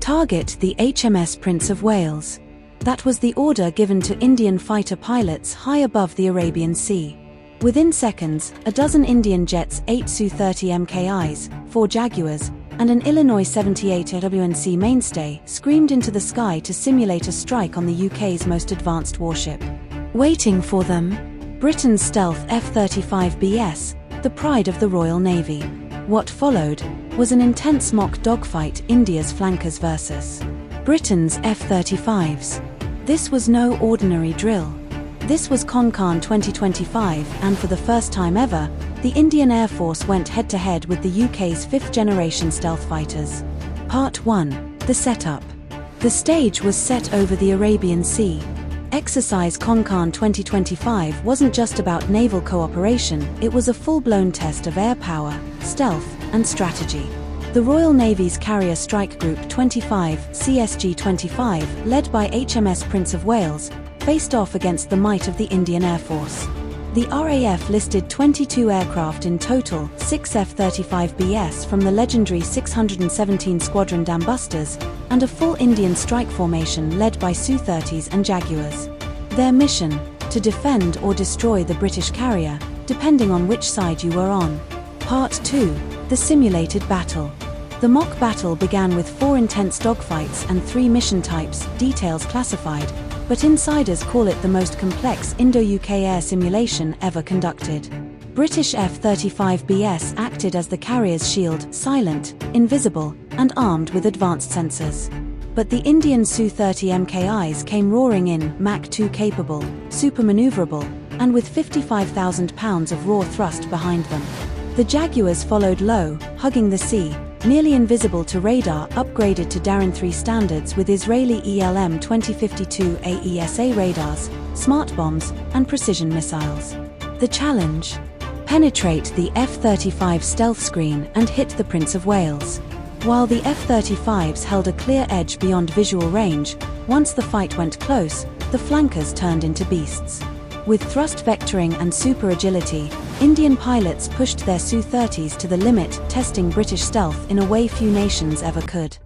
Target the HMS Prince of Wales. That was the order given to Indian fighter pilots high above the Arabian Sea. Within seconds, a dozen Indian jets, 8 Su-30MKIs, 4 Jaguars, and an Il-78 AEW&C Mainstay screamed into the sky to simulate a strike on the UK's most advanced warship. Waiting for them, Britain's stealth F-35BS, the pride of the Royal Navy. What followed was an intense mock dogfight, India's flankers versus Britain's F-35s. This was no ordinary drill. This was Konkan 2025, and for the first time ever, the Indian Air Force went head-to-head with the UK's fifth-generation stealth fighters. Part 1. The setup. The stage was set over the Arabian Sea. Exercise Konkan 2025 wasn't just about naval cooperation, it was a full-blown test of air power, stealth, and strategy. The Royal Navy's Carrier Strike Group 25, CSG-25, led by HMS Prince of Wales, faced off against the might of the Indian Air Force. The RAF listed 22 aircraft in total, 6 F-35Bs from the legendary 617 Squadron Dambusters, and a full Indian strike formation led by Su-30s and Jaguars. Their mission? To defend or destroy the British carrier, depending on which side you were on. Part 2. The simulated battle. The mock battle began with 4 intense dogfights and 3 mission types, details classified, but insiders call it the most complex Indo-UK air simulation ever conducted. British F-35Bs acted as the carrier's shield, silent, invisible, and armed with advanced sensors. But the Indian Su-30MKIs came roaring in, Mach 2 capable, supermaneuverable, and with 55,000 pounds of raw thrust behind them. The Jaguars followed low, hugging the sea, nearly invisible to radar, upgraded to Darin 3 standards with Israeli ELM-2052 AESA radars, smart bombs, and precision missiles. The challenge? Penetrate the F-35 stealth screen and hit the Prince of Wales. While the F-35s held a clear edge beyond visual range, once the fight went close, the flankers turned into beasts. With thrust vectoring and super agility, Indian pilots pushed their Su-30s to the limit, testing British stealth in a way few nations ever could.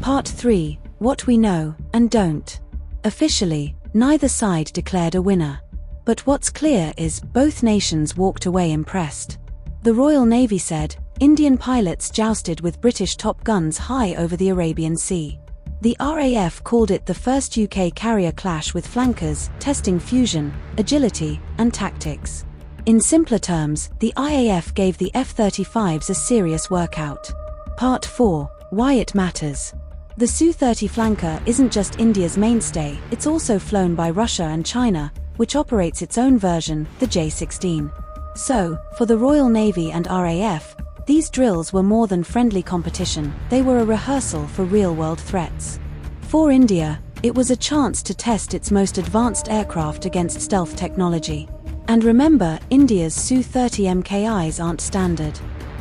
Part 3. What we know and don't. Officially, neither side declared a winner. But what's clear is, both nations walked away impressed. The Royal Navy said, Indian pilots jousted with British Top Guns high over the Arabian Sea. The RAF called it the first UK carrier clash with flankers, testing fusion, agility, and tactics. In simpler terms, the IAF gave the F-35s a serious workout. Part 4. Why it matters. The Su-30 flanker isn't just India's mainstay, it's also flown by Russia and China, which operates its own version, the J-16. So, for the Royal Navy and RAF, these drills were more than friendly competition, they were a rehearsal for real-world threats. For India, it was a chance to test its most advanced aircraft against stealth technology. And remember, India's Su-30MKIs aren't standard.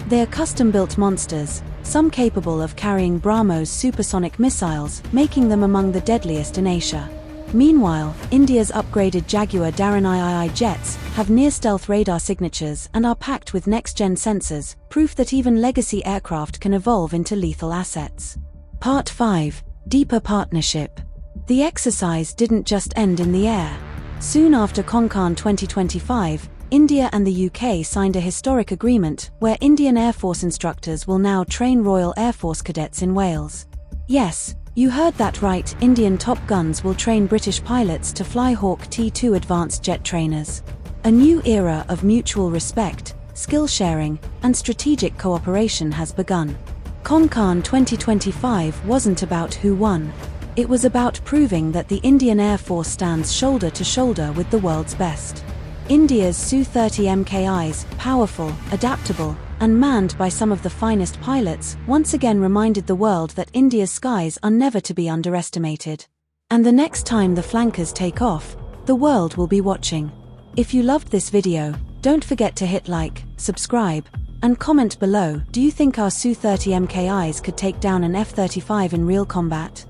They're custom-built monsters, some capable of carrying BrahMos supersonic missiles, making them among the deadliest in Asia. Meanwhile, India's upgraded Jaguar Darin III jets have near-stealth radar signatures and are packed with next-gen sensors, proof that even legacy aircraft can evolve into lethal assets. Part 5. Deeper partnership. The exercise didn't just end in the air. Soon after Konkan 2025, India and the UK signed a historic agreement where Indian Air Force instructors will now train Royal Air Force cadets in Wales. Yes, you heard that right, Indian Top Guns will train British pilots to fly Hawk T2 advanced jet trainers. A new era of mutual respect, skill sharing, and strategic cooperation has begun. Konkan 2025 wasn't about who won. It was about proving that the Indian Air Force stands shoulder to shoulder with the world's best. India's Su-30MKIs, powerful, adaptable, and manned by some of the finest pilots, once again reminded the world that India's skies are never to be underestimated. And the next time the flankers take off, the world will be watching. If you loved this video, don't forget to hit like, subscribe, and comment below. Do you think our Su-30MKIs could take down an F-35 in real combat?